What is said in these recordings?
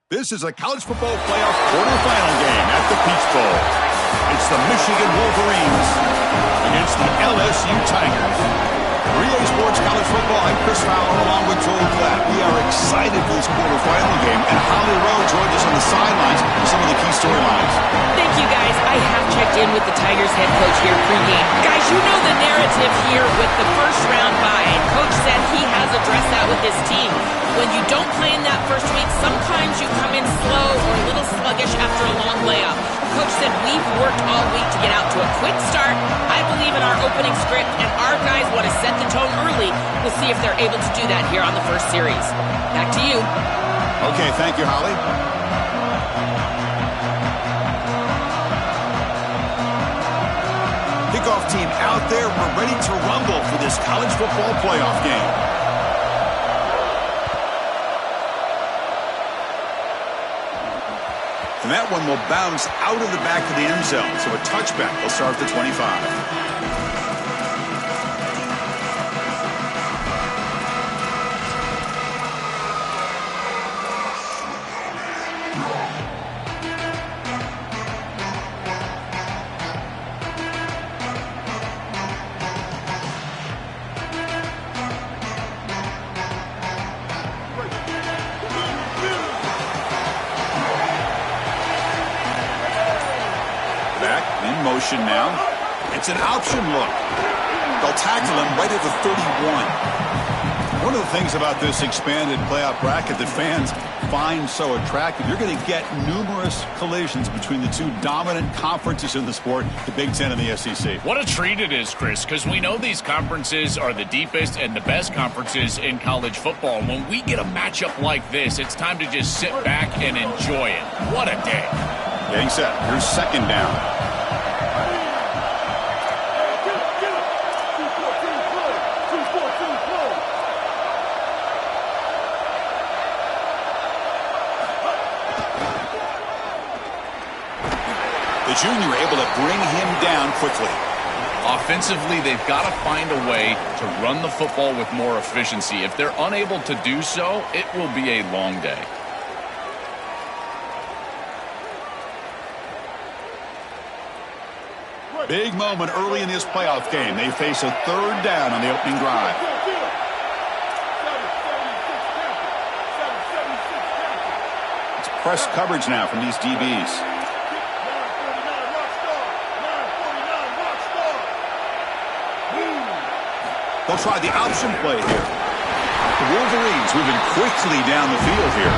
This is a college football playoff quarterfinal game at the Peach Bowl. It's the Michigan Wolverines against the LSU Tigers. Relay Sports College Football, I'm Chris Fowler along with Joel Klatt. We are excited for this quarterfinal game, and Holly Rowe joined us on the sidelines with some of the key storylines. Thank you, guys. I have checked in with the Tigers head coach here pregame. Guys, you know the narrative here with the first round bye. Coach said he has addressed that with his team. When you don't play in that first week, sometimes you come in slow or a little sluggish after a long layoff. Coach said we've worked all week to get out to a quick start. I believe in our opening script, and our guys want to set the tone early. We'll see if they're able to do that here on the first series. Back to you. Okay, thank you, Holly. Kickoff team out there. We're ready to rumble for this college football playoff game. And that one will bounce out of the back of the end zone. So a touchback will start at the 25. Motion now. It's an option look. They'll tackle him right at the 31. One of the things about this expanded playoff bracket that fans find so attractive, you're going to get numerous collisions between the two dominant conferences in the sport, the Big Ten and the SEC. What a treat it is, Chris, because we know these conferences are the deepest and the best conferences in college football. When we get a matchup like this, it's time to just sit back and enjoy it. What a day. Getting set. Here's second down. Junior able to bring him down quickly. Offensively, they've got to find a way to run the football with more efficiency. If they're unable to do so, it will be a long day. Big moment early in this playoff game. They face a third down on the opening drive. It's press coverage now from these DBs. They'll try the option play here. The Wolverines moving quickly down the field here.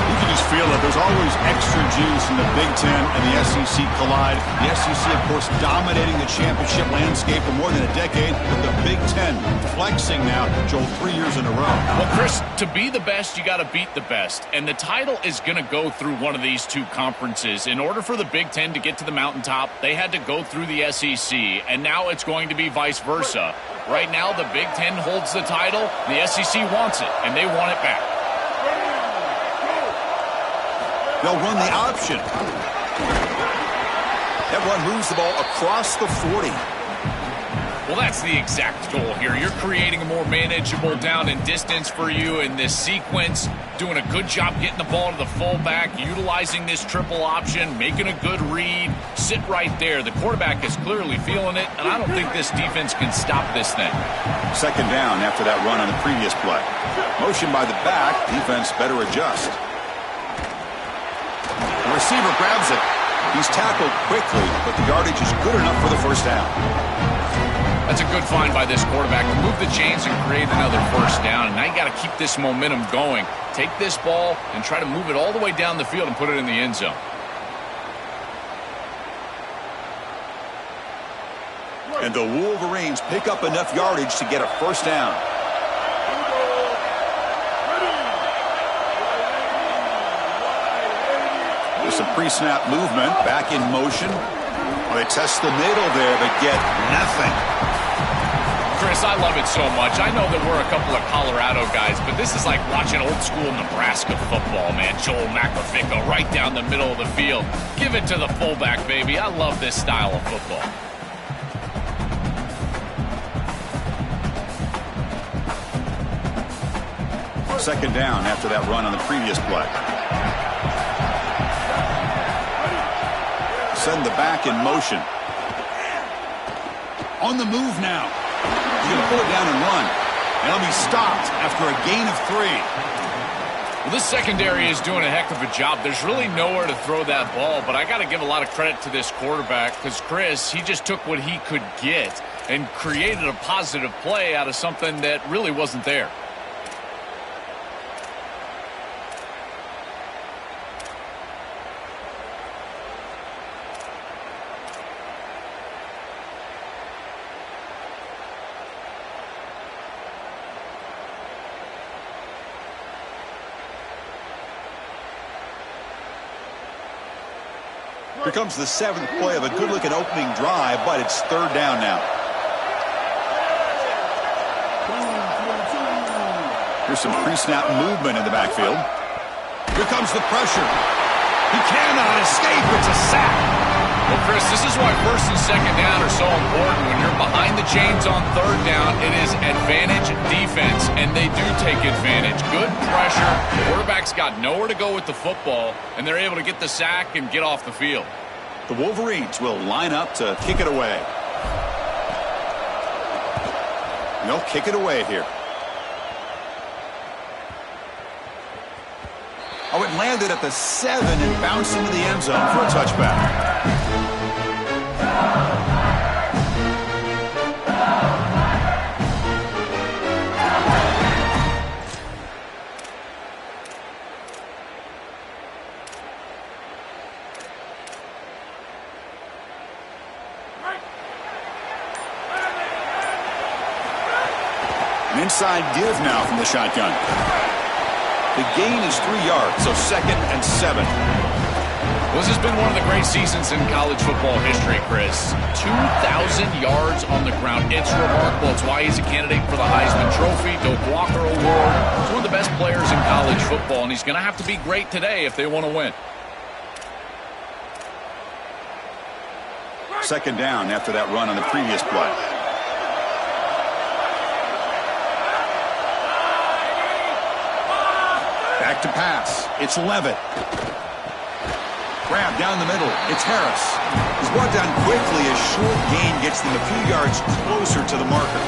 You can just feel it. There's always extra juice in the Big Ten and the SEC collide. The SEC, of course, dominating the championship landscape for more than a decade, but the Big Ten flexing now, Joel, 3 years in a row. Well, Chris, to be the best, you got to beat the best. And the title is going to go through one of these two conferences. In order for the Big Ten to get to the mountaintop, they had to go through the SEC, and now it's going to be vice versa. Right now, the Big Ten holds the title. The SEC wants it, and they want it back. They'll run the option. That run moves the ball across the 40. Well, that's the exact goal here. You're creating a more manageable down and distance for you in this sequence, doing a good job getting the ball to the fullback, utilizing this triple option, making a good read, sit right there. The quarterback is clearly feeling it, and I don't think this defense can stop this thing. Second down after that run on the previous play. Motion by the back, defense better adjust. The receiver grabs it. He's tackled quickly, but the yardage is good enough for the first down. That's a good find by this quarterback to move the chains and create another first down. And now you got to keep this momentum going. Take this ball and try to move it all the way down the field and put it in the end zone. And the Wolverines pick up enough yardage to get a first down. There's some pre-snap movement, back in motion. Well, they test the middle there, but get nothing. Chris, I love it so much. I know that we're a couple of Colorado guys, but this is like watching old school Nebraska football, man. Joel McAfico right down the middle of the field. Give it to the fullback, baby. I love this style of football. Second down after that run on the previous play. send the back in motion. On the move now. He's going to pull it down and run. And he'll be stopped after a gain of 3. Well, this secondary is doing a heck of a job. There's really nowhere to throw that ball, but I got to give a lot of credit to this quarterback because, Chris, he just took what he could get and created a positive play out of something that really wasn't there. Here comes the 7th play of a good-looking opening drive, but it's 3rd down now. Here's some pre-snap movement in the backfield. Here comes the pressure. He cannot escape. It's a sack. Well, Chris, this is why 1st and 2nd down are so important. When you're behind the chains on 3rd down, it is advantage defense, and they do take advantage. Good pressure. The quarterback's got nowhere to go with the football, and they're able to get the sack and get off the field. The Wolverines will line up to kick it away. They'll kick it away here. Oh, it landed at the 7 and bounced into the end zone for a touchback. An inside give now from the shotgun. The gain is 3 yards, so 2nd and 7. This has been one of the great seasons in college football history, Chris. 2,000 yards on the ground. It's remarkable. It's why he's a candidate for the Heisman Trophy, Doak Walker Award. He's one of the best players in college football, and he's going to have to be great today if they want to win. 2nd down after that run on the previous play. Back to pass. It's Levitt. Grab down the middle. It's Harris. He's brought down quickly as short gain gets them a few yards closer to the marker.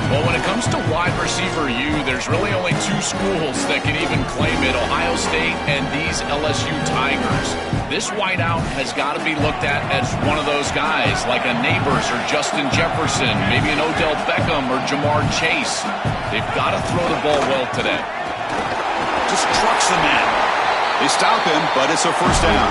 Well, when it comes to wide receiver U, there's really only 2 schools that can even claim it, Ohio State and these LSU Tigers. This wideout has got to be looked at as one of those guys, like a Neighbors or Justin Jefferson, maybe an Odell Beckham or Jamar Chase. They've got to throw the ball well today. Just trucks the man. They stop him, but it's a 1st down.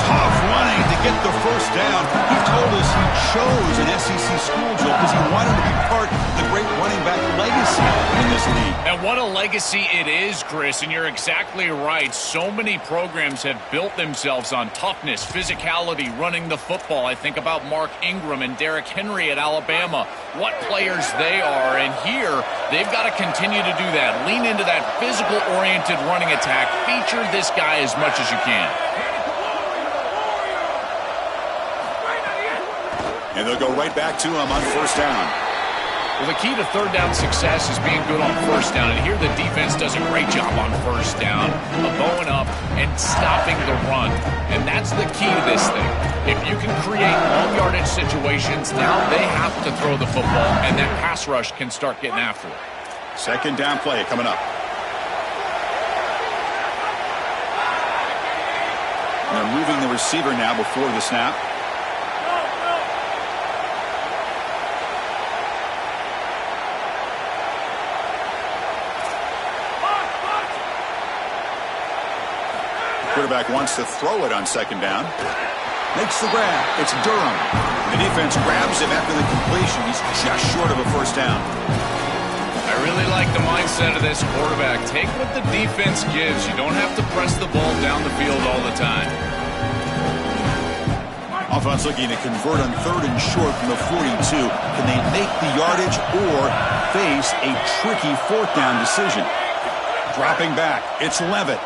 Tough running to get the 1st down. He told us he chose an SEC school, Joe, because he wanted to be part of the great running back legacy in this league. And what a legacy it is, Chris, and you're exactly right. So many programs have built themselves on toughness, physicality, running the football. I think about Mark Ingram and Derrick Henry at Alabama. What players they are, and here they've got to continue to do that. Lean into that physical-oriented running attack. Feature this guy as much as you can. And they'll go right back to him on 1st down. Well, the key to 3rd down success is being good on 1st down. And here the defense does a great job on 1st down, bowing up and stopping the run. And that's the key to this thing. If you can create long yardage situations, now they have to throw the football, and that pass rush can start getting after it. 2nd down play coming up. And they're moving the receiver now before the snap. Quarterback wants to throw it on 2nd down. Makes the grab. It's Durham. The defense grabs him after the completion. He's just short of a 1st down. I really like the mindset of this quarterback. Take what the defense gives. You don't have to press the ball down the field all the time. Offense looking to convert on 3rd and short from the 42. Can they make the yardage or face a tricky 4th down decision? Dropping back. It's Levitt.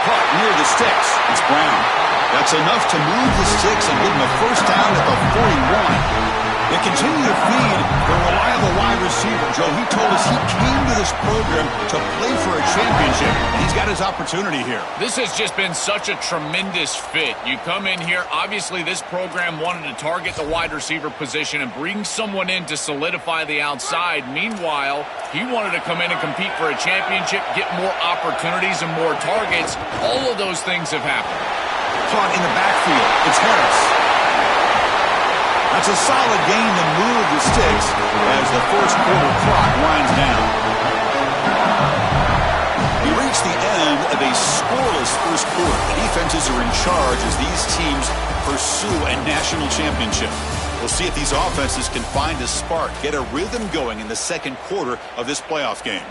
Caught near the sticks. It's Brown. That's enough to move the sticks and give him a 1st down at the 41. They continue to feed their reliable wide receiver. Joe, he told us he came to this program to play for a championship, and he's got his opportunity here. This has just been such a tremendous fit. You come in here, obviously this program wanted to target the wide receiver position and bring someone in to solidify the outside. Meanwhile, he wanted to come in and compete for a championship, get more opportunities and more targets. All of those things have happened. Caught in the backfield. It's Harris. That's a solid gain to move the sticks as the first quarter clock winds down. We reach the end of a scoreless first quarter. The defenses are in charge as these teams pursue a national championship. We'll see if these offenses can find a spark, get a rhythm going in the second quarter of this playoff game.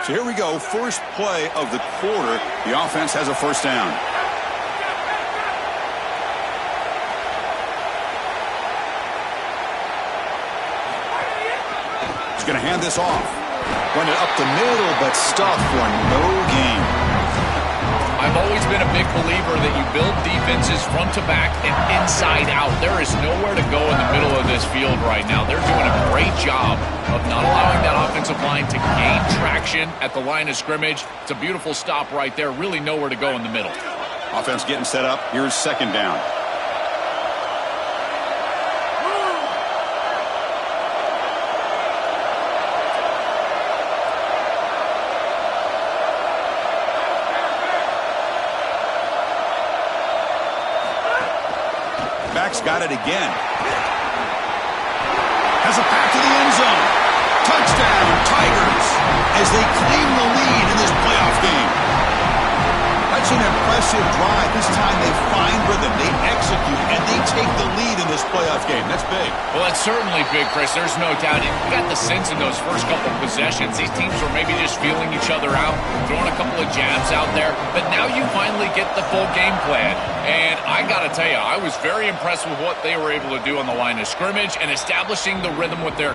So here we go, first play of the quarter. The offense has a first down. He's going to hand this off. Run it up the middle, but stuffed for no gain. I've always been a big believer that you build defenses front to back and inside out. There is nowhere to go in the middle of this field right now. They're doing a great job of not allowing that offensive line to gain traction at the line of scrimmage. It's a beautiful stop right there. Really nowhere to go in the middle. Offense getting set up. Here's second down. Back's got it again. Has a pass to the end zone. Touchdown, Tigers, as they claim the lead in this playoff game. That's an impressive drive. This time they find rhythm, they execute, and they take the lead in this playoff game. That's big. Well, that's certainly big, Chris. There's no doubt. You got the sense in those first couple of possessions, these teams were maybe just feeling each other out, throwing a couple of jabs out there. But now you finally get the full game plan. And I got to tell you, I was very impressed with what they were able to do on the line of scrimmage and establishing the rhythm with their...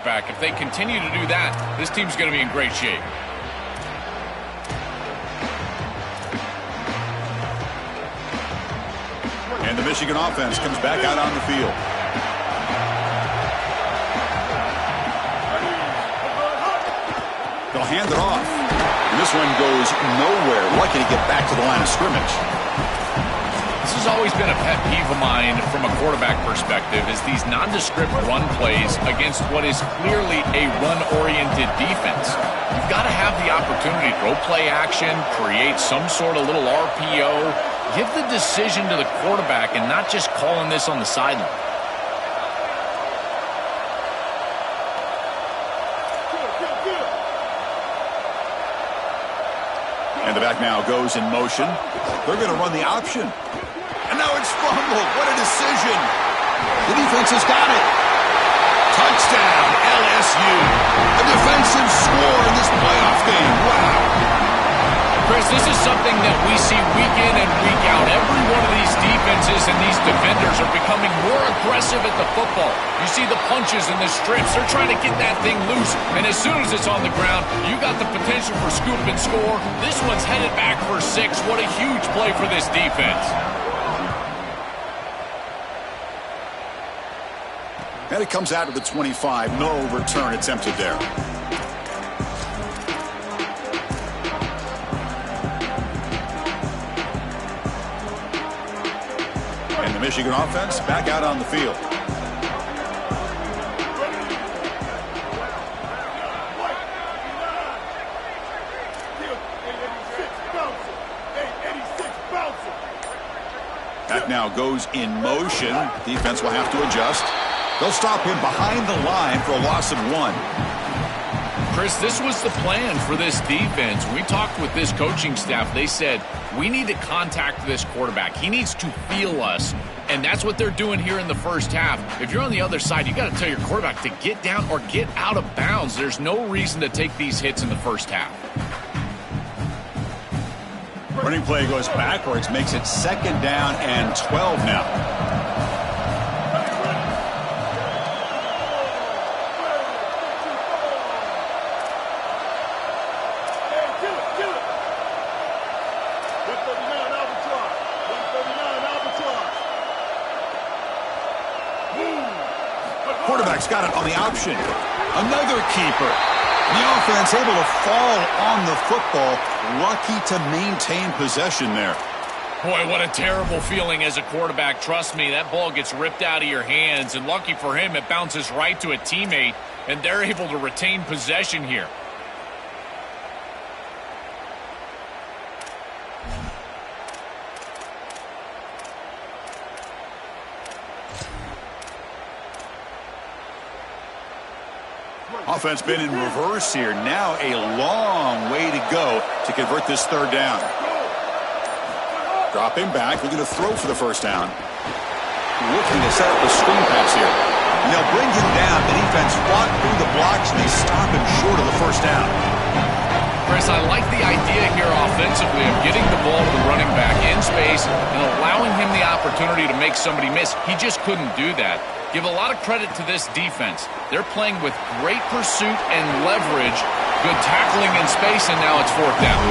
back. If they continue to do that, this team's going to be in great shape. And the Michigan offense comes back out on the field. They'll hand it off. And this one goes nowhere. Lucky to get back to the line of scrimmage. This has always been a pet peeve of mine from a quarterback perspective is these nondescript run plays against what is clearly a run-oriented defense. You've got to have the opportunity to throw play action, create some sort of little RPO, give the decision to the quarterback and not just calling this on the sideline. And the back now goes in motion. They're going to run the option. And now it's fumbled. What a decision. The defense has got it. Touchdown, LSU. A defensive score in this playoff game. Wow. Chris, this is something that we see week in and week out. Every one of these defenses and these defenders are becoming more aggressive at the football. You see the punches and the strips. They're trying to get that thing loose. And as soon as it's on the ground, you got the potential for scoop and score. This one's headed back for 6. What a huge play for this defense. And it comes out of the 25. No return attempted there. And the Michigan offense back out on the field. That now goes in motion. Defense will have to adjust. They'll stop him behind the line for a loss of 1. Chris, this was the plan for this defense. When we talked with this coaching staff, they said, we need to contact this quarterback. He needs to feel us. And that's what they're doing here in the first half. If you're on the other side, you got to tell your quarterback to get down or get out of bounds. There's no reason to take these hits in the first half. Running play goes backwards, makes it 2nd down and 12 now. Quarterback's got it on the option. Another keeper. The offense able to fall on the football. Lucky to maintain possession there. Boy, what a terrible feeling as a quarterback. Trust me, that ball gets ripped out of your hands. And lucky for him, it bounces right to a teammate. And they're able to retain possession here. Offense been in reverse here. Now a long way to go to convert this 3rd down. Dropping back, looking to throw for the 1st down. Looking to set up a screen pass here. And they'll bring him down. The defense fought through the blocks, and they stop him short of the 1st down. Chris, I like the idea here offensively of getting the ball to the running back in space and allowing him the opportunity to make somebody miss. He just couldn't do that. Give a lot of credit to this defense. They're playing with great pursuit and leverage, good tackling in space, and now it's 4th down.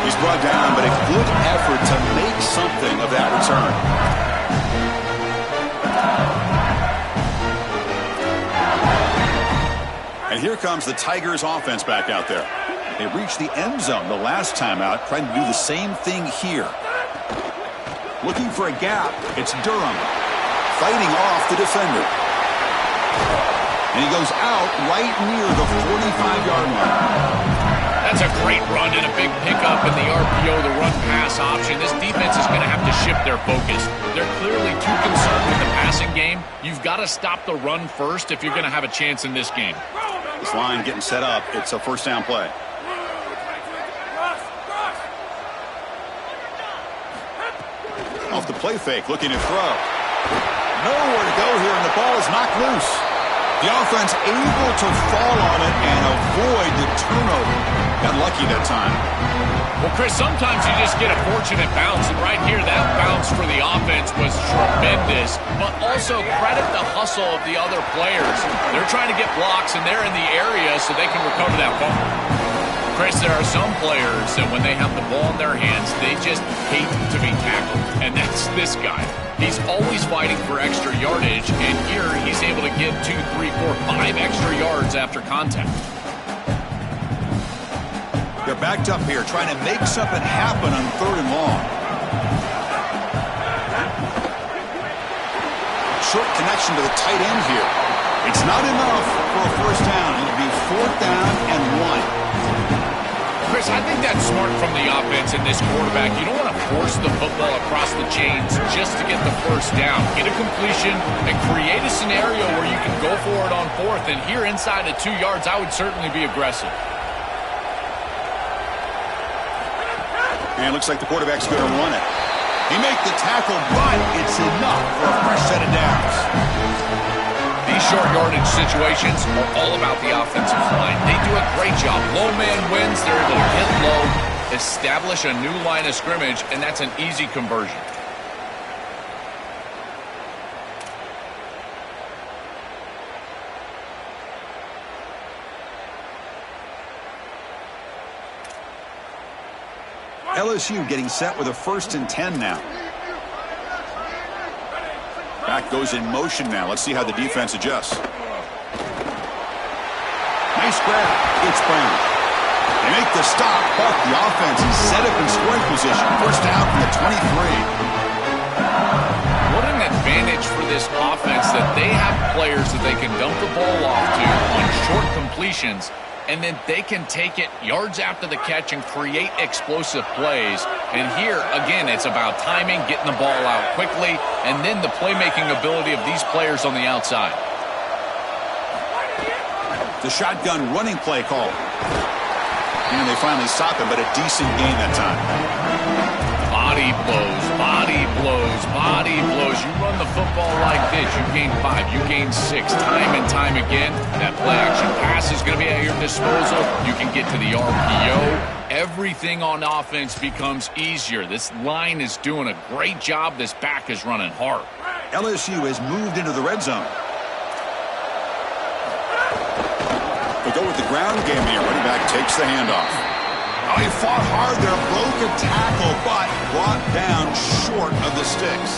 He's brought down, but a good effort to make something of that return. And here comes the Tigers offense back out there. They reached the end zone the last time out, trying to do the same thing here. Looking for a gap. It's Durham. Fighting off the defender. And he goes out right near the 45-yard line. That's a great run and a big pickup in the RPO, the run-pass option. This defense is going to have to shift their focus. They're clearly too concerned with the passing game. You've got to stop the run first if you're going to have a chance in this game. This line getting set up. It's a 1st down play. Off the play fake, looking to throw. Nowhere to go here, and the ball is knocked loose. The offense able to fall on it and avoid the turnover. Got lucky that time. Well, Chris, sometimes you just get a fortunate bounce, and right here, that bounce for the offense was tremendous, but also credit the hustle of the other players. They're trying to get blocks, and they're in the area so they can recover that fumble. Chris, there are some players that when they have the ball in their hands, they just hate to be tackled, and that's this guy. He's always fighting for extra yardage, and here he's able to get 2, 3, 4, 5 extra yards after contact. They're backed up here, trying to make something happen on 3rd and long. Short connection to the tight end here. It's not enough for a 1st down. It'll be 4th down and 1. Chris, I think that's smart from the offense in this quarterback. You don't want to force the football across the chains just to get the 1st down. Get a completion and create a scenario where you can go for it on 4th. And here inside of 2 yards, I would certainly be aggressive. And it looks like the quarterback's going to run it. He makes the tackle, but it's enough for a fresh set of downs. These short yardage situations are all about the offensive line. They do a great job. Low man wins. They're able to hit low, establish a new line of scrimmage, and that's an easy conversion. LSU getting set with a 1st and 10 now. Back goes in motion now. Let's see how the defense adjusts. Nice grab. It's Brown. They make the stop, but the offense is set up in scoring position. 1st down from the 23. What an advantage for this offense that they have players that they can dump the ball off to on short completions, and then they can take it yards after the catch and create explosive plays. And here, again, it's about timing, getting the ball out quickly, and then the playmaking ability of these players on the outside. The shotgun running play call. And they finally stop him, but a decent gain that time. Body blows, body blows, body blows. You run the football like this, you gain 5, you gain 6, time and time again. That play action pass is going to be at your disposal. You can get to the RPO. Everything on offense becomes easier. This line is doing a great job. This back is running hard. LSU has moved into the red zone. They go with the ground game here. Running back takes the handoff. Oh, he fought hard there, broke a tackle, but brought down short of the sticks.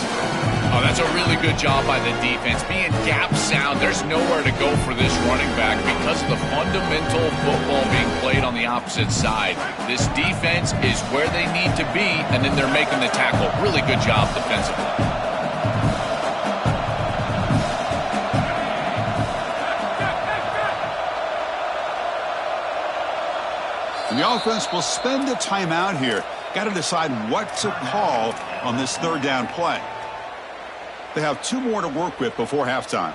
Oh, that's a really good job by the defense. Being gap sound, there's nowhere to go for this running back because of the fundamental football being played on the opposite side. This defense is where they need to be, and then they're making the tackle. Really good job defensively. And the offense will spend a timeout here. Got to decide what to call on this third down play. They have 2 more to work with before halftime.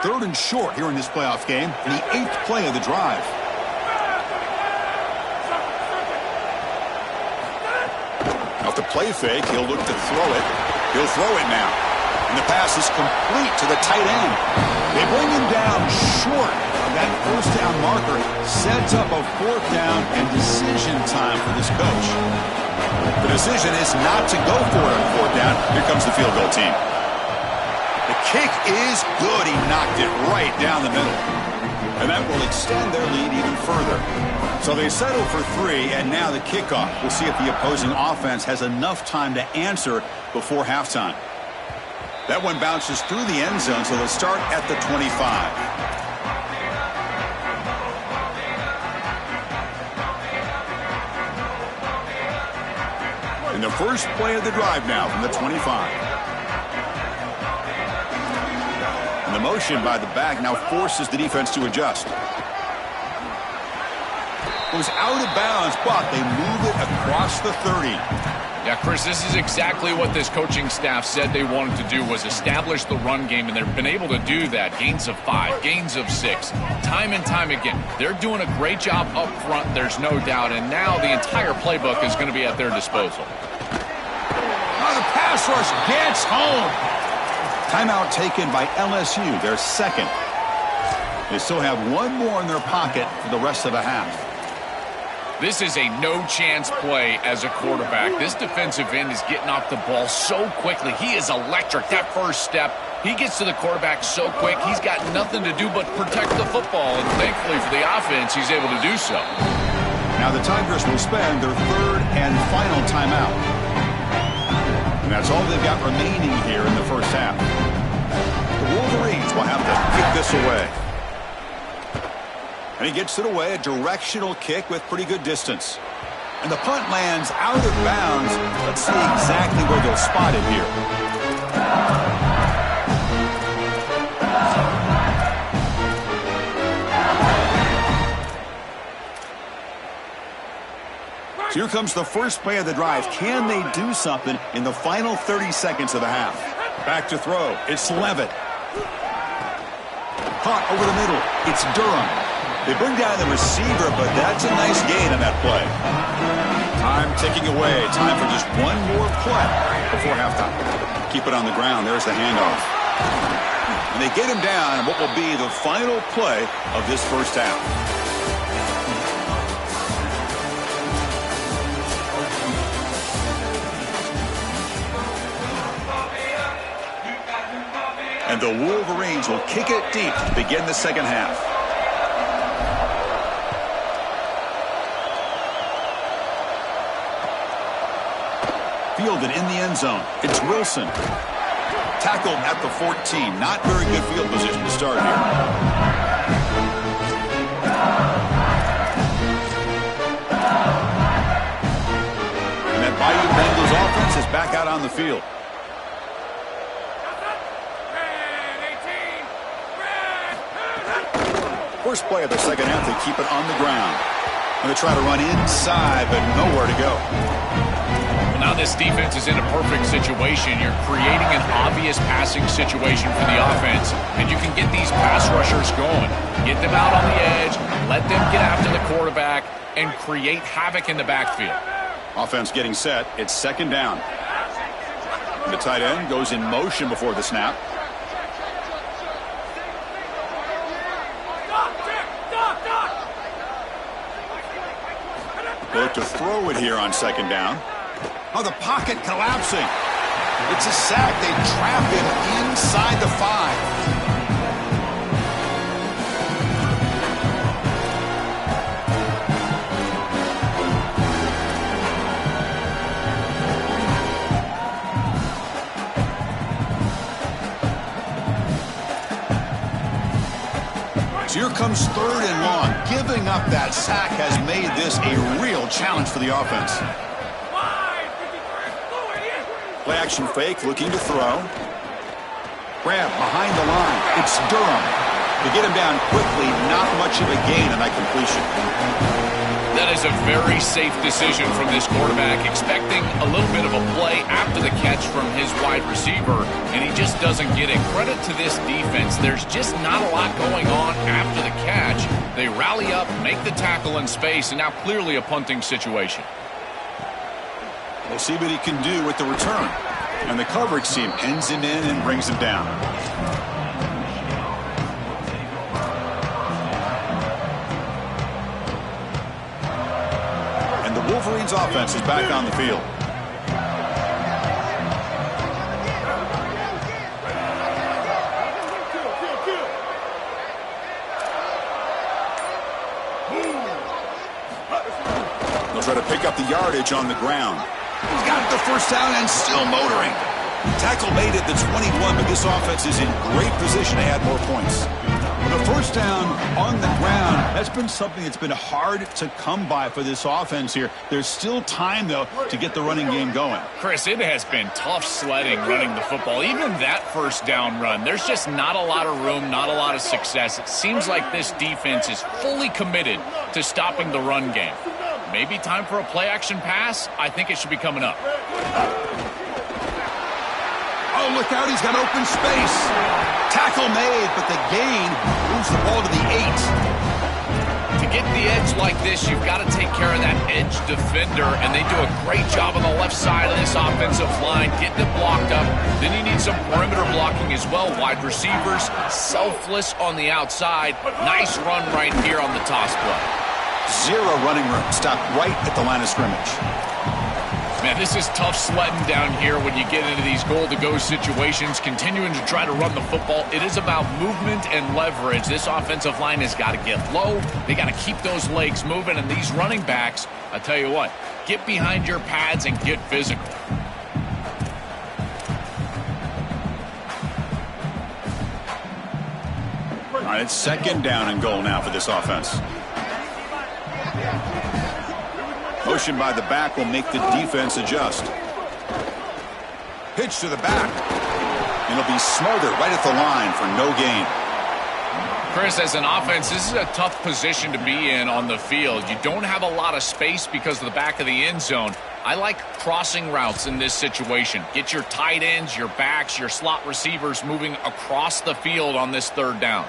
3rd and short here in this playoff game, and the 8th play of the drive. Off the play fake, he'll look to throw it. He'll throw it now. And the pass is complete to the tight end. They bring him down short. That first down marker sets up a 4th down and decision time for this coach. The decision is not to go for it on 4th down. Here comes the field goal team. The kick is good. He knocked it right down the middle. And that will extend their lead even further. So they settle for 3, and now the kickoff. We'll see if the opposing offense has enough time to answer before halftime. That one bounces through the end zone, so they'll start at the 25. The first play of the drive now from the 25. And the motion by the back now forces the defense to adjust. It was out of bounds, but they move it across the 30. Yeah, Chris, this is exactly what this coaching staff said they wanted to do, was establish the run game, and they've been able to do that. Gains of 5, gains of 6, time and time again. They're doing a great job up front, there's no doubt, and now the entire playbook is going to be at their disposal. The pass rush gets home. Timeout taken by LSU, their 2nd. They still have 1 more in their pocket for the rest of the half. This is a no-chance play as a quarterback. This defensive end is getting off the ball so quickly. He is electric. That first step, he gets to the quarterback so quick, he's got nothing to do but protect the football. And thankfully for the offense, he's able to do so. Now the Tigers will spend their 3rd and final timeout. And that's all they've got remaining here in the first half. The Wolverines will have to kick this away. And he gets it away, a directional kick with pretty good distance. And the punt lands out of bounds. Let's see exactly where they'll spot it here. So here comes the first play of the drive. Can they do something in the final 30 seconds of the half? Back to throw. It's Levitt. Caught over the middle. It's Durham. They bring down the receiver, but that's a nice gain on that play. Time ticking away. Time for just 1 more play before halftime. Keep it on the ground. There's the handoff. And they get him down in what will be the final play of this first half. And the Wolverines will kick it deep to begin the second half. Fielded in the end zone. It's Wilson. Tackled at the 14. Not very good field position to start here. And that Bayou Bengals offense is back out on the field. First play of the second half, they keep it on the ground. And they try to run inside, but nowhere to go. Now this defense is in a perfect situation. You're creating an obvious passing situation for the offense, and you can get these pass rushers going. Get them out on the edge, let them get after the quarterback, and create havoc in the backfield. Offense getting set. It's second down. The tight end goes in motion before the snap. Look to throw it here on second down. Oh, the pocket collapsing. It's a sack. They trap him inside the 5. So here comes third and long. Giving up that sack has made this a real challenge for the offense. Play action fake, looking to throw. Grab behind the line. It's Durham. To get him down quickly, not much of a gain on that completion. That is a very safe decision from this quarterback, expecting a little bit of a play after the catch from his wide receiver, and he just doesn't get it. Credit to this defense. There's just not a lot going on after the catch. They rally up, make the tackle in space, and now clearly a punting situation. We'll see what he can do with the return. And the coverage team pins him in and brings him down. And the Wolverines offense is back on the field. They'll try to pick up the yardage on the ground. He's got the first down and still motoring. Tackle made at the 21, but this offense is in great position to add more points. The first down on the ground, that's been something that's been hard to come by for this offense here. There's still time, though, to get the running game going. Chris, it has been tough sledding running the football. Even that first down run, there's just not a lot of room, not a lot of success. It seems like this defense is fully committed to stopping the run game. Maybe time for a play-action pass? I think it should be coming up. Oh, look out, he's got open space. Tackle made, but the gain moves the ball to the 8. To get the edge like this, you've got to take care of that edge defender, and they do a great job on the left side of this offensive line, getting it blocked up. Then you need some perimeter blocking as well. Wide receivers, selfless on the outside. Nice run right here on the toss play. Zero running room. Stopped right at the line of scrimmage. Man, this is tough sledding down here when you get into these goal-to-go situations, continuing to try to run the football. It is about movement and leverage. This offensive line has got to get low. They got to keep those legs moving, and these running backs, I tell you what, get behind your pads and get physical. All right, it's second down and goal now for this offense. Motion by the back will make the defense adjust. Pitch to the back. And it'll be smothered right at the line for no gain. Chris, as an offense, this is a tough position to be in on the field. You don't have a lot of space because of the back of the end zone. I like crossing routes in this situation. Get your tight ends, your backs, your slot receivers moving across the field on this third down.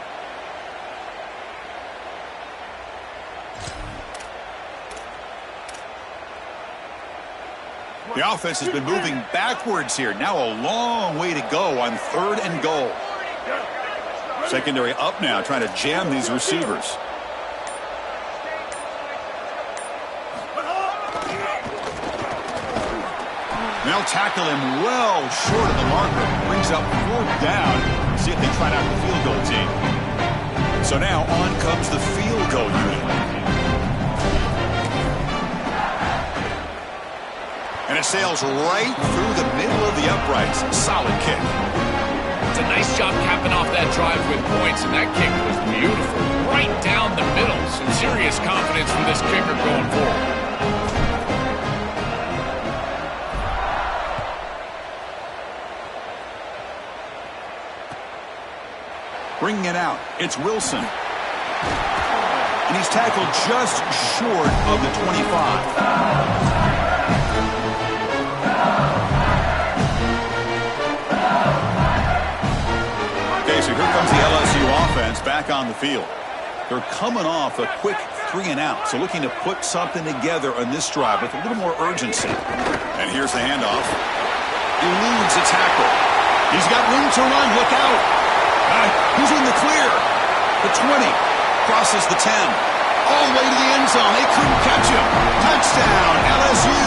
The offense has been moving backwards here. Now a long way to go on third and goal. Secondary up now, trying to jam these receivers. They'll tackle him well short of the marker. Brings up fourth down. See if they try out the field goal team. So now on comes the field goal unit. And it sails right through the middle of the uprights. Solid kick. It's a nice job capping off that drive with points, and that kick was beautiful. Right down the middle. Some serious confidence from this kicker going forward. Bringing it out, it's Wilson. And he's tackled just short of the 25. down the field. They're coming off a quick 3-and-out, so looking to put something together on this drive with a little more urgency. And here's the handoff. Eludes a tackle. He's got room to run. Look out. He's in the clear. The 20. Crosses the 10. All the way to the end zone. They couldn't catch him. Touchdown, LSU.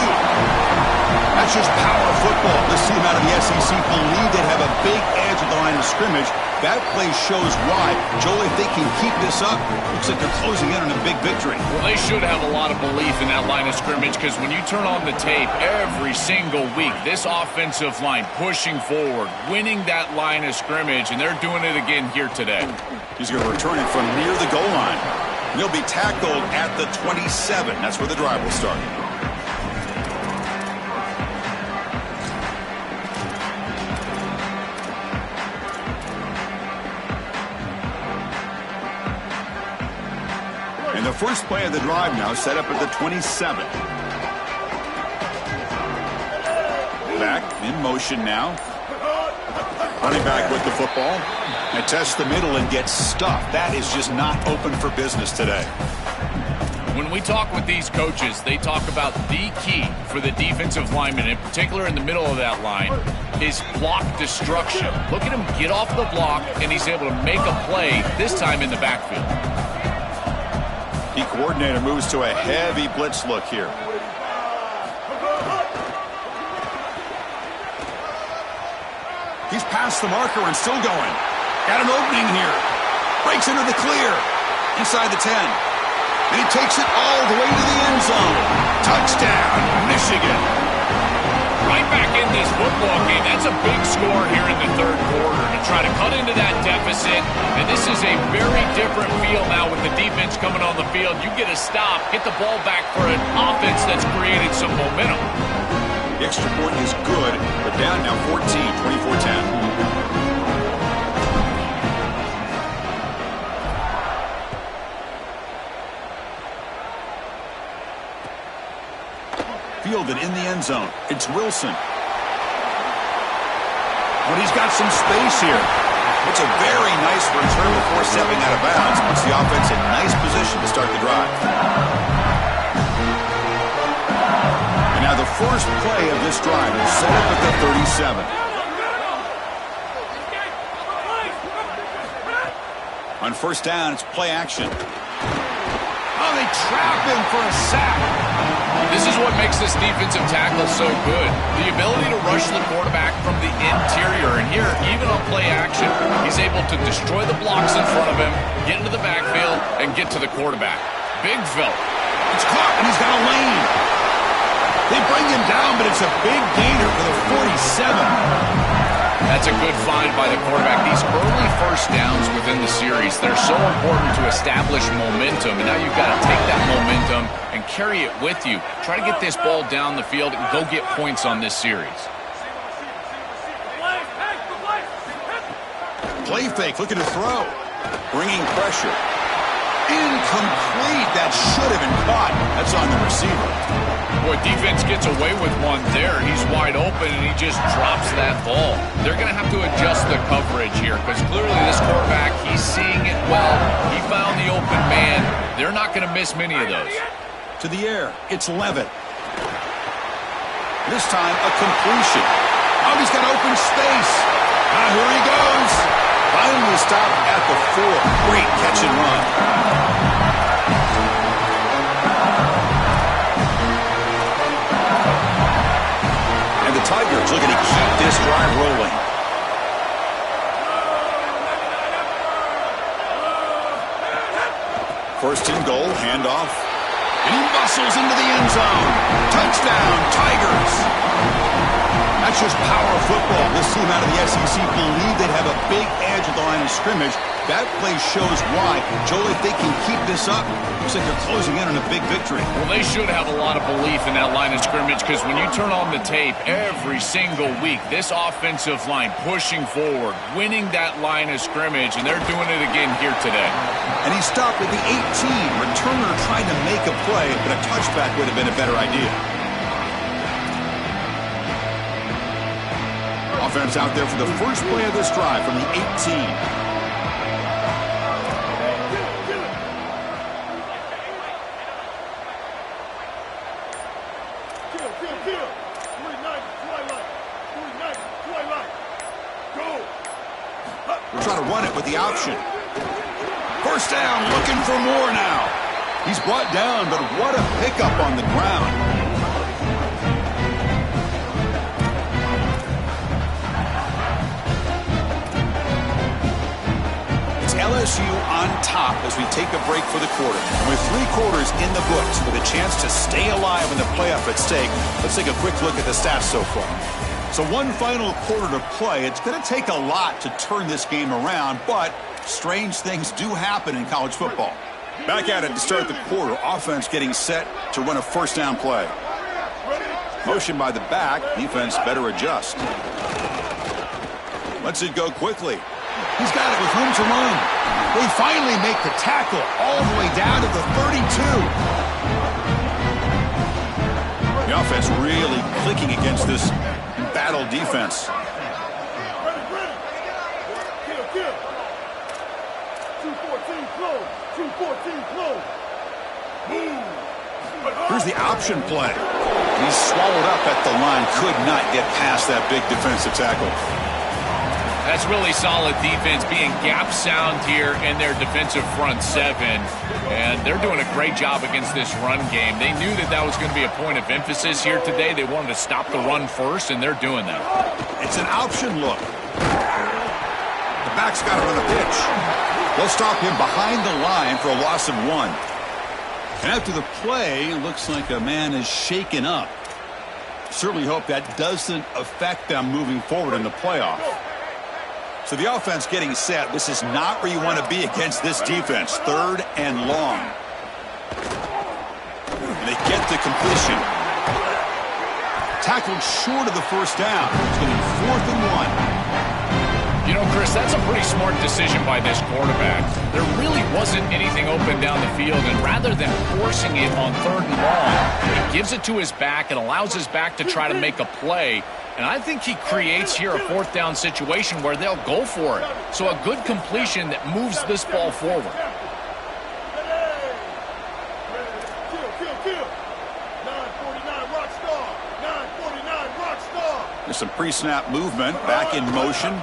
That's just power football. This team out of the SEC believe they have a big edge at the line of scrimmage. That play shows why. Joel, if they can keep this up, looks like they're closing in on a big victory. Well, they should have a lot of belief in that line of scrimmage because when you turn on the tape every single week, this offensive line pushing forward, winning that line of scrimmage, and they're doing it again here today. He's going to return it from near the goal line. He'll be tackled at the 27. That's where the drive will start. And the first play of the drive now set up at the 27. Back in motion now. Running back with the football. And tests the middle and gets stuffed. That is just not open for business today. When we talk with these coaches, they talk about the key for the defensive lineman, in particular in the middle of that line, is block destruction. Look at him get off the block, and he's able to make a play, this time in the backfield. The coordinator moves to a heavy blitz look here. He's past the marker and still going. Got an opening here. Breaks into the clear. Inside the 10. And he takes it all the way to the end zone. Touchdown, Michigan. Right back in this football game. That's a big score here in the third quarter to try to cut into that deficit. And this is a very different feel now with the defense coming on the field. You get a stop, get the ball back for an offense that's created some momentum. The extra point is good, but down now 14, 24-10. Fielded in the end zone. It's Wilson. But he's got some space here. It's a very nice return before stepping out of bounds. Puts the offense in nice position to start the drive. And now the first play of this drive is set up at the 37. On first down, it's play action. Oh, they trap him for a sack. This is what makes this defensive tackle so good. The ability to rush the quarterback from the interior. And here, even on play action, he's able to destroy the blocks in front of him, get into the backfield, and get to the quarterback. Big fella. It's caught, and he's got a lane. They bring him down, but it's a big gainer for the 47. That's a good find by the quarterback. These early first downs within the series, they're so important to establish momentum. And now you've got to take that momentum and carry it with you. Try to get this ball down the field and go get points on this series. Play fake, looking to throw. Bringing pressure. Incomplete. That should have been caught. That's on the receiver. Boy, defense gets away with one there. He's wide open, and he just drops that ball. They're going to have to adjust the coverage here because clearly this quarterback, he's seeing it well. He found the open man. They're not going to miss many of those. To the air, it's Levitt. This time, a completion. Oh, he's got open space. Here he goes. Finally stopped at the 4. Great catch and run. And the Tigers looking to keep this drive rolling. First and goal, handoff. And he muscles into the end zone. Touchdown, Tigers. That's just power football. This team out of the SEC believe they'd have a big edge at the line of scrimmage. That play shows why. Joel, if they can keep this up, looks like they're closing in on a big victory. Well, they should have a lot of belief in that line of scrimmage because when you turn on the tape every single week, this offensive line pushing forward, winning that line of scrimmage, and they're doing it again here today. And he stopped at the 18. Returner trying to make a play, but a touchback would have been a better idea. Offense out there for the first play of this drive from the 18. We're trying to run it with the option. First down, looking for more now. He's brought down, but what a pickup on the ground. It's LSU on top as we take a break for the quarter. With 3 quarters in the books with a chance to stay alive in the playoff at stake, let's take a quick look at the stats so far. So one final quarter to play. It's going to take a lot to turn this game around, but strange things do happen in college football. Back at it to start the quarter. Offense getting set to run a first down play. Motion by the back. Defense better adjust. Lets it go quickly. He's got it with room to run. They finally make the tackle all the way down to the 32. The offense really clicking against this battle defense. Here's the option play. He's swallowed up at the line. Could not get past that big defensive tackle. That's really solid defense, being gap sound here in their defensive front 7. And they're doing a great job against this run game. They knew that that was going to be a point of emphasis here today. They wanted to stop the run first, and they're doing that. It's an option look. The back's got it on the pitch. They'll stop him behind the line for a loss of 1. And after the play, it looks like a man is shaken up. Certainly hope that doesn't affect them moving forward in the playoff. So the offense getting set. This is not where you want to be against this defense. 3rd and long. And they get the completion. Tackled short of the first down. It's going to be 4th and 1. You know, Chris, that's a pretty smart decision by this quarterback. There really wasn't anything open down the field, and rather than forcing it on 3rd and long, he gives it to his back and allows his back to try to make a play. And I think he creates here a 4th down situation where they'll go for it. So a good completion that moves this ball forward. There's some pre-snap movement. Back in motion.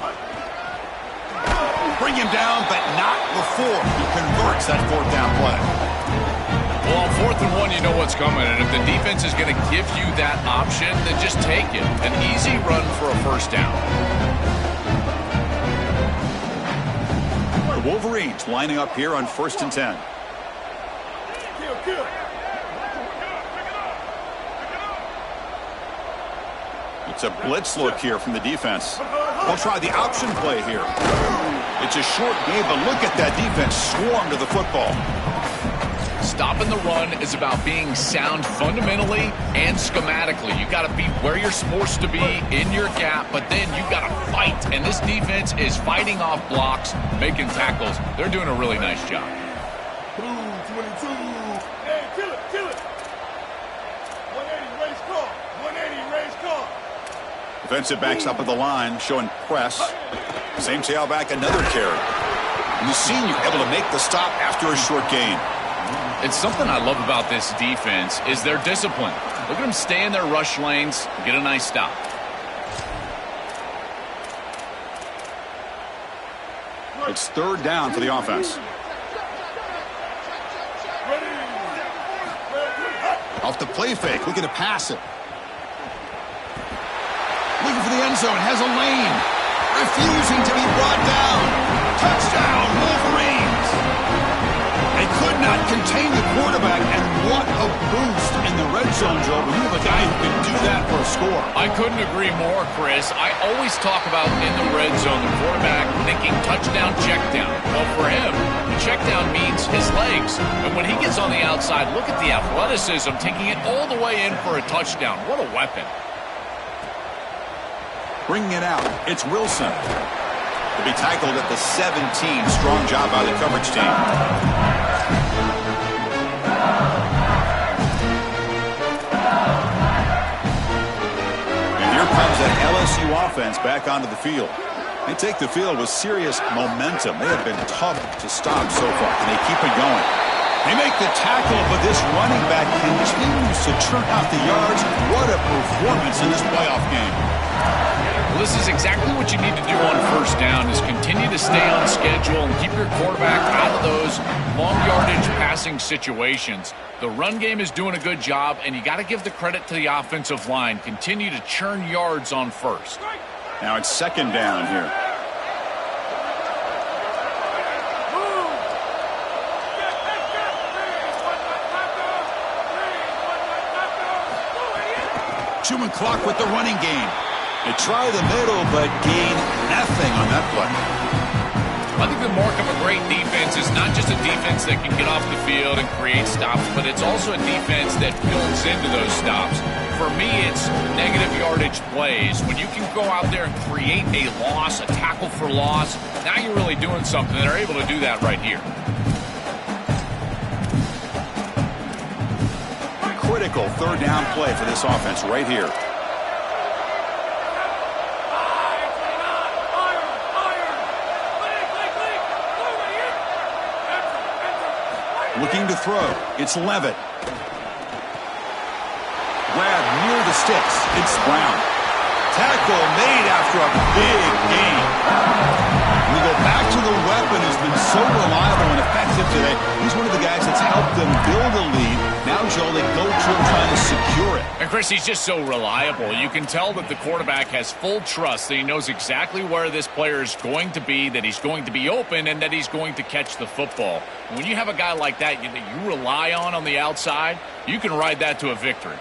Bring him down, but not before he converts that 4th down play. Well, on 4th and 1, you know what's coming. And if the defense is going to give you that option, then just take it. An easy run for a first down. The Wolverines lining up here on 1st and 10. It's a blitz look here from the defense. They'll try the option play here. It's a short game, but look at that defense swarm to the football. Stopping the run is about being sound fundamentally and schematically. You got to be where you're supposed to be in your gap, but then you got to fight. And this defense is fighting off blocks, making tackles. They're doing a really nice job. Blue 22. Hey, kill it, kill it. 180 race car. 180 race car. Defensive backs up at the line, showing press. Same tailback, another carry. And the senior able to make the stop after a short gain. It's something I love about this defense is their discipline. Look at them stay in their rush lanes, get a nice stop. It's 3rd down for the offense. Off the play fake, looking to pass it. Looking for the end zone, has a lane. Refusing to be brought down. Touchdown, Wolverines. They could not contain the quarterback, and what a boost in the red zone, Joe. When you have a guy who can do that for a score. I couldn't agree more, Chris. I always talk about in the red zone, the quarterback thinking touchdown, check down. Well, for him, the check down means his legs. And when he gets on the outside, look at the athleticism, taking it all the way in for a touchdown. What a weapon. Bringing it out, it's Wilson. To be tackled at the 17. Strong job by the coverage team. And here comes that LSU offense back onto the field. They take the field with serious momentum. They have been tough to stop so far. Can they keep it going? They make the tackle, but this running back continues to churn out the yards. What a performance in this playoff game. Well, this is exactly what you need to do on first down, is continue to stay on schedule and keep your quarterback out of those long yardage passing situations. The run game is doing a good job, and you got to give the credit to the offensive line. Continue to churn yards on first. Now it's second down here. Chewing clock with the running game. They try the middle, but gain nothing on that play. I think the mark of a great defense is not just a defense that can get off the field and create stops, but it's also a defense that builds into those stops. For me, it's negative yardage plays. When you can go out there and create a loss, a tackle for loss, now you're really doing something. They're able to do that right here. Critical third down play for this offense right here. Looking to throw. It's Levitt. Grab near the sticks. It's Brown. Tackle made after a big gain. We go back to the weapon who's been so reliable and effective today. He's one of the guys that's helped them build a lead. Now, Joe, they go to him trying to secure it. And, Chris, he's just so reliable. You can tell that the quarterback has full trust, that he knows exactly where this player is going to be, that he's going to be open, and that he's going to catch the football. And when you have a guy like that you rely on the outside, you can ride that to a victory.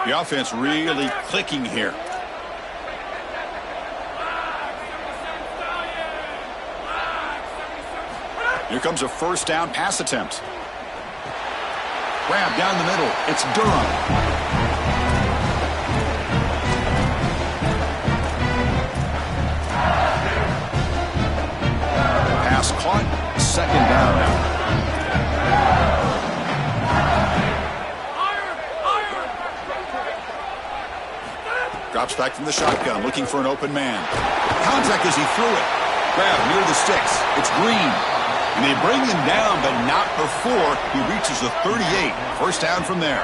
The offense really clicking here. Here comes a first down pass attempt. Grab down the middle. It's Durham. Pass caught. Second down now. Drops back from the shotgun, looking for an open man. Contact as he threw it. Grab near the sticks. It's Green. And they bring him down, but not before he reaches the 38. First down from there.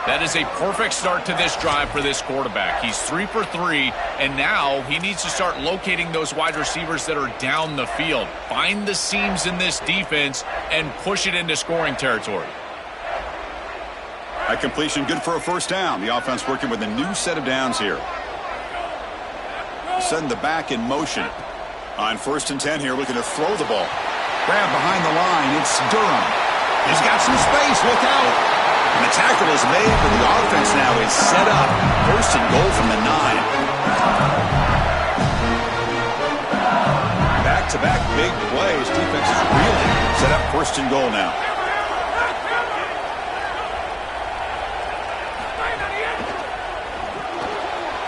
That is a perfect start to this drive for this quarterback. He's 3 for 3, and now he needs to start locating those wide receivers that are down the field. Find the seams in this defense and push it into scoring territory. That completion good for a first down. The offense working with a new set of downs here. Setting the back in motion. On 1st and 10 here, looking to throw the ball. Grab behind the line. It's Durham. He's got some space. Look out. And the tackle is made, but the offense now is set up. 1st and goal from the 9. Back-to-back big plays. Defense is really set up 1st and goal now.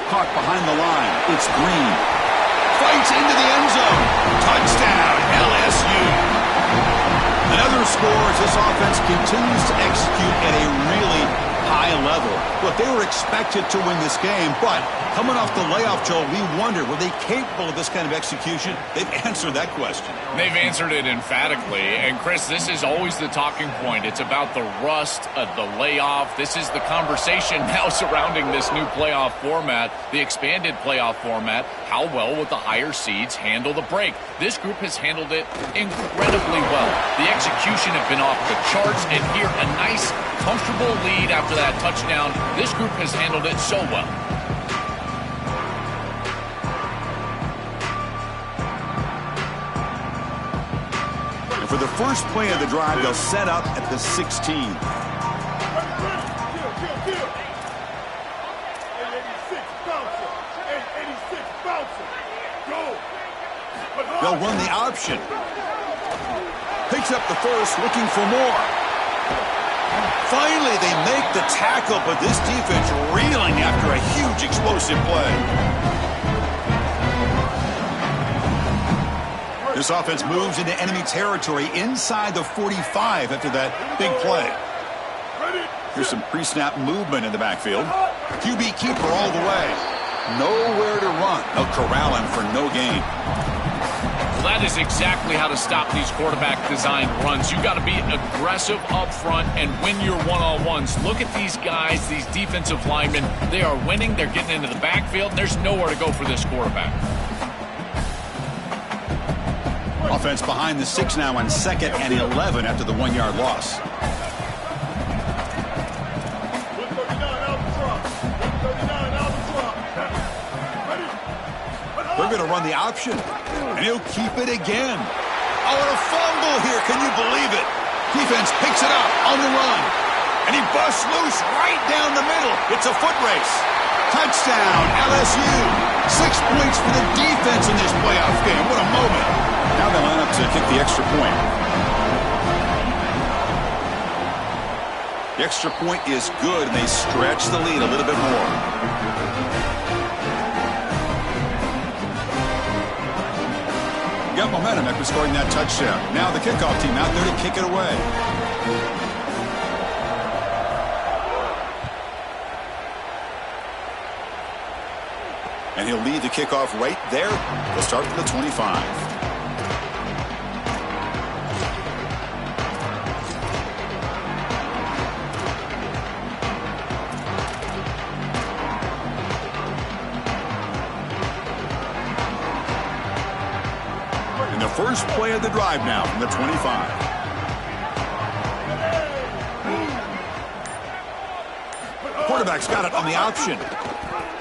Caught behind the line. It's Green. Fights into the end zone. Touchdown, LSU. Another score as this offense continues to execute at a really high level. Look, they were expected to win this game, but coming off the layoff, Joel, we wonder, were they capable of this kind of execution? They've answered that question. They've answered it emphatically. And, Chris, this is always the talking point. It's about the rust of the layoff. This is the conversation now surrounding this new playoff format, the expanded playoff format. How well will the higher seeds handle the break? This group has handled it incredibly well. The execution have been off the charts, and here a nice, comfortable lead after that touchdown. This group has handled it so well. And for the first play of the drive, they'll set up at the 16. They'll run the option. Picks up the first, looking for more. Finally, they make the tackle, but this defense reeling after a huge explosive play. This offense moves into enemy territory inside the 45 after that big play. Here's some pre-snap movement in the backfield. QB keeper all the way. Nowhere to run. They'll corral him for no gain. Well, that is exactly how to stop these quarterback design runs. You got to be aggressive up front and win your one-on-ones. Look at these guys, these defensive linemen. They are winning. They're getting into the backfield. And there's nowhere to go for this quarterback. Offense behind the 6 now on 2nd and 11 after the 1-yard loss. They're going to run the option, and he'll keep it again. Oh, and a fumble here. Can you believe it? Defense picks it up on the run, and he busts loose right down the middle. It's a foot race. Touchdown, LSU. 6 points for the defense in this playoff game. What a moment. Now they line up to kick the extra point. The extra point is good, and they stretch the lead a little bit more. Got momentum after scoring that touchdown. Now the kickoff team out there to kick it away. And he'll lead the kickoff right there. They'll start from the 25. First play of the drive now from the 25. Quarterback's got it on the option.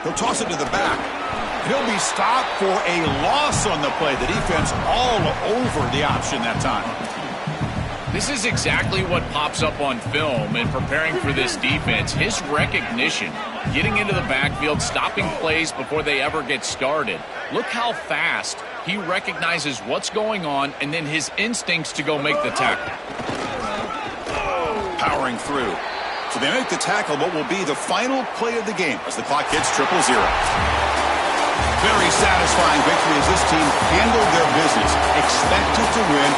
He'll toss it to the back. He'll be stopped for a loss on the play. The defense all over the option that time. This is exactly what pops up on film in preparing for this defense. His recognition, getting into the backfield, stopping plays before they ever get started. Look how fast he recognizes what's going on and then his instincts to go make the tackle. Powering through. So they make the tackle, what will be the final play of the game as the clock hits 0-0. Very satisfying victory as this team handled their business. Expected to win.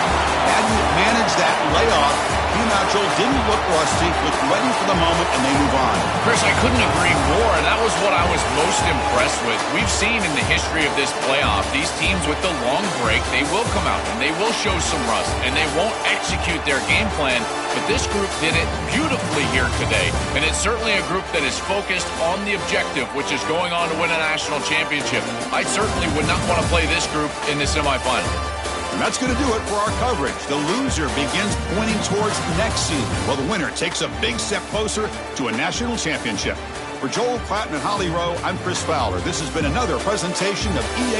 Hadn't managed that layoff. Team out, Joel, didn't look rusty, looked ready for the moment, and they move on. Chris, I couldn't agree more, and that was what I was most impressed with. We've seen in the history of this playoff, these teams with the long break, they will come out, and they will show some rust, and they won't execute their game plan, but this group did it beautifully here today, and it's certainly a group that is focused on the objective, which is going on to win a national championship. I certainly would not want to play this group in the semifinal. And that's going to do it for our coverage. The loser begins pointing towards next season, while the winner takes a big step closer to a national championship. For Joel Platten and Holly Rowe, I'm Chris Fowler. This has been another presentation of EA.